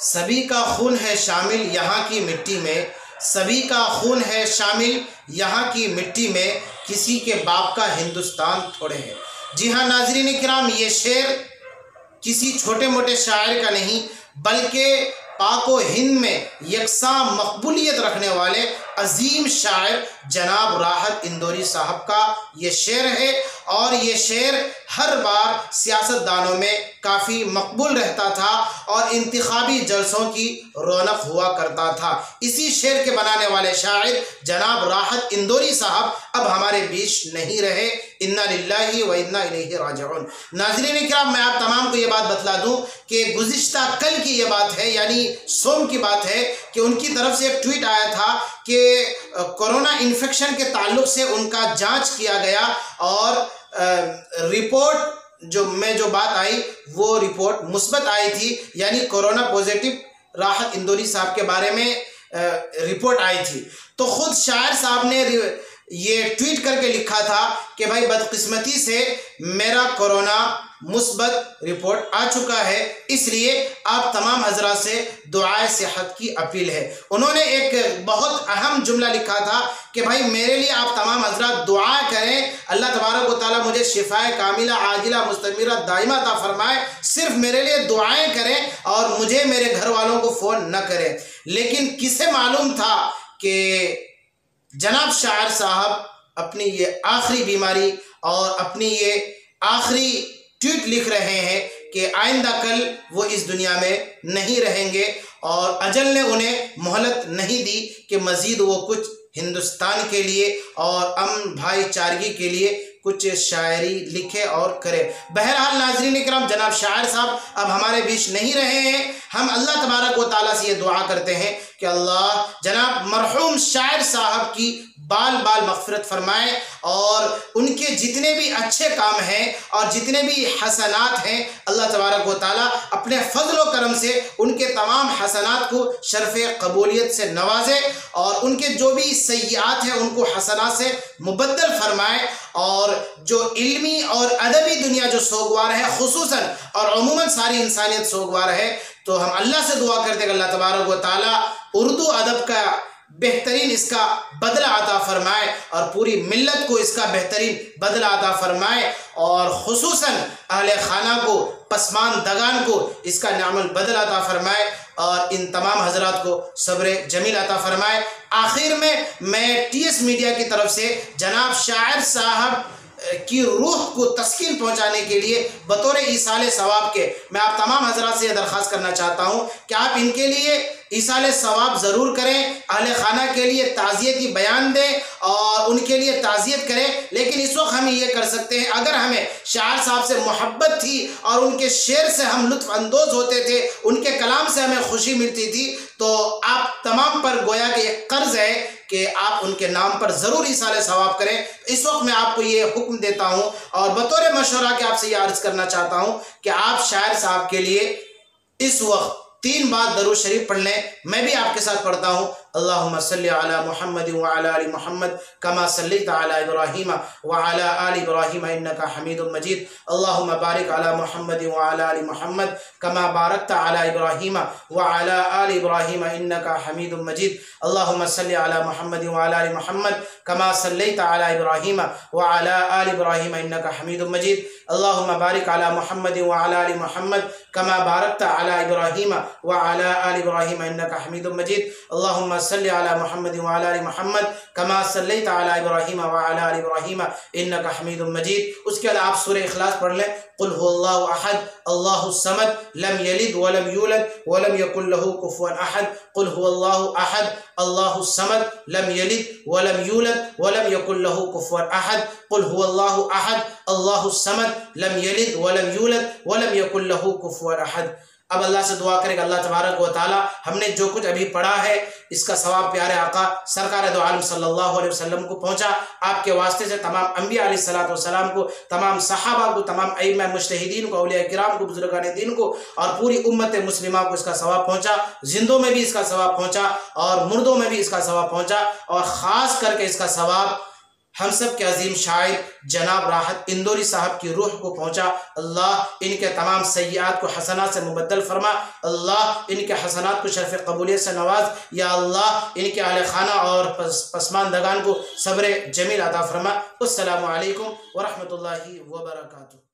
सभी का खून है शामिल यहाँ की मिट्टी में, सभी का खून है शामिल यहाँ की मिट्टी में, किसी के बाप का हिंदुस्तान थोड़े है। जी हाँ नाज़रीन इकराम, ये शेर किसी छोटे मोटे शायर का नहीं बल्कि पाको हिंद में यकसा मकबूलियत रखने वाले अजीम शायर जनाब राहत इंदौरी साहब का ये शेर है। और ये शेर हर बार सियासतदानों में काफ़ी मकबूल रहता था और इंतखाबी जलसों की रौनक हुआ करता था। इसी शेर के बनाने वाले शायर जनाब राहत इंदौरी साहब अब हमारे बीच नहीं रहे। इन्ना लिल्लाहि व इन्ना इलैहि राजिऊन। नाज़रीन इकराम, मैं आप तमाम को ये बात बतला दूं कि गुज़िश्ता कल की ये बात है, यानी सोम की बात है, कि उनकी तरफ से एक ट्वीट आया था कि कोरोना इन्फेक्शन के ताल्लुक से उनका जांच किया गया और रिपोर्ट जो बात आई वो रिपोर्ट मुस्बत आई थी, यानी कोरोना पॉजिटिव राहत इंदौरी साहब के बारे में रिपोर्ट आई थी। तो खुद शायर साहब ने ये ट्वीट करके लिखा था कि भाई बदकिस्मती से मेरा कोरोना मुस्बत रिपोर्ट आ चुका है, इसलिए आप तमाम हजरात से दुआए सेहत की अपील है। उन्होंने एक बहुत अहम जुमला लिखा था कि भाई मेरे लिए आप तमाम हजरात दुआ करें, अल्लाह तबारक व तआला मुझे शिफाए कामिला आजिला मुस्तमिरा दाइमा अता फरमाए। सिर्फ मेरे लिए दुआएं करें और मुझे मेरे घर वालों को फ़ोन न करें। लेकिन किसे मालूम था कि जनाब शायर साहब अपनी ये आखिरी बीमारी और अपनी ये आखिरी ट्वीट लिख रहे हैं कि आइंदा कल वो इस दुनिया में नहीं रहेंगे और अजल ने उन्हें मोहलत नहीं दी कि मज़ीद वो कुछ हिंदुस्तान के लिए और अमन भाईचारगी के लिए कुछ शायरी लिखे और करे। बहरहाल नाज़रीन इकराम, जनाब शायर साहब अब हमारे बीच नहीं रहे हैं। हम अल्लाह तबारक व तआला से ये दुआ करते हैं कि अल्लाह जनाब मरहूम शायर साहब की बाल बाल मग़फ़िरत फरमाए और उनके जितने भी अच्छे काम हैं और जितने भी हसनात हैं अल्लाह तबारक व तआला अपने फजल व करम से उनके तमाम हसनात को शर्फ़ कबूलियत से नवाजे और उनके जो भी सय्यात हैं उनको हसनात से मुबद्दल फरमाए। और जो इल्मी और अदबी दुनिया जो सोगवार है खुसूसन और अमूमन सारी इंसानियत सोगवार है, तो हम अल्लाह से दुआ करते हैं अल्लाह तबारक व तआला उर्दू अदब का बेहतरीन इसका बदला अता फरमाए और पूरी मिल्लत को इसका बेहतरीन बदला अता फरमाए और खुसूसन अहले खाना को पसमानदगान को इसका नामल बदला अता फरमाए और इन तमाम हजरात को सब्र जमील अता फरमाए। आखिर में मैं TS मीडिया की तरफ से जनाब शायर साहब की रूह को तस्कीन पहुंचाने के लिए बतौर ईसाले सवाब के मैं आप तमाम हजरात से यह दरख्वास्त करना चाहता हूं कि आप इनके लिए ईसाले सवाब ज़रूर करें, अहले खाना के लिए ताज़ियती बयान दें और उनके लिए ताज़ियत करें। लेकिन इस वक्त हम ये कर सकते हैं, अगर हमें शायर साहब से मोहब्बत थी और उनके शेर से हम लुत्फ़ अंदोज़ होते थे, उनके कलाम से हमें खुशी मिलती थी, तो आप तमाम पर गोया कि एक कर्ज़ है कि आप उनके नाम पर ज़रूर ईसाले सवाब करें। इस वक्त मैं आपको ये हुक्म देता हूँ और बतौर मशवरा के आपसे ये अर्ज़ करना चाहता हूँ कि आप शायर साहब के लिए इस वक्त 3 बार दरूद शरीफ पढ़ लें। मैं भी आपके साथ पढ़ता हूँ। अल्लाहुम्मा सल्लि अला मुहम्मद व अला आलि मुहम्मद कमा सल्लैता अला इब्राहीम व अला आलि इब्राहीम इन्नका हमीदुम मजीद। अल्लाहुम्मा बारिक अला मुहम्मद व अला आलि मुहम्मद कमा बारकता अला इब्राहीम व अला आलि इब्राहीम इन्नका हमीदुम मजीद। अल्लाहुम्मा सल्लि अला मुहम्मद व अला आलि मुहम्मद कमा सल्लैता अला इब्राहीम व अला आलि इब्राहीम इन्नका हमीदुम मजीद। अल्लाहुम्मा बारिक अला मुहम्मद व अला आलि मुहम्मद कमा बारकता अला इब्राहीम व अला आलि इब्राहीम इन्नका हमीदुम मजीद। अल्लाहुम्मा सल्लि अला मुहम्मद व अला आलि मुहम्मद कमा सल्लैता अला इब्राहीम व अला आलि इब्राहीम इन्नका हमीदुम मजीद। उसके बाद आप सूरह इखलास पढ़ लें। कुल हुवल्लाहु अहद अल्लाहु समद लम यलिद वलम यूलद वलम यकुल लहू कुफुवन अहद। कुल हुवल्लाहु अहद अल्लाहु समद लम यलिद वलम यूलद वलम यकुल लहू कुफुवन अहद। कुल हुवल्लाहु अहद अल्लाहु समद लम यलिद वलम यूलद वलम यकुल लहू कुफुवन अहद। अब अल्लाह से दुआ करेगा अल्लाह तबारक व तआला हमने जो कुछ अभी पढ़ा है इसका सवाब प्यारे आका सरकार दो आलम सल्लल्लाहु अलैहि वसल्लम को पहुंचा। आपके वास्ते से तमाम अंबिया अलैहिस्सलातु वस्सलाम को, तमाम सहाबा को, तमाम अइम्मा मुज्तहिदीन को, औलिया किराम को, बुजुर्गान दीन को और पूरी उम्मत मुस्लिमा को इसका सवाब पहुंचा। जिंदों में भी इसका सवाब पहुंचा और मुर्दों में भी इसका सवाब पहुंचा और ख़ास करके इसका सवाब हम सब के अजीम शायर जनाब राहत इंदौरी साहब की रूह को पहुँचा। अल्लाह इनके तमाम सय्यात को हसनात से मुबद्दल फरमा। अल्लाह इनके हसनात को शरफ़ कबूलियत से नवाज। या अल्लाह इनके अहले खाना और पसमानदगान को सब्र जमील अता फरमा। अस्सलामु अलैकुम व रहमतुल्लाहि व बरकातुहू।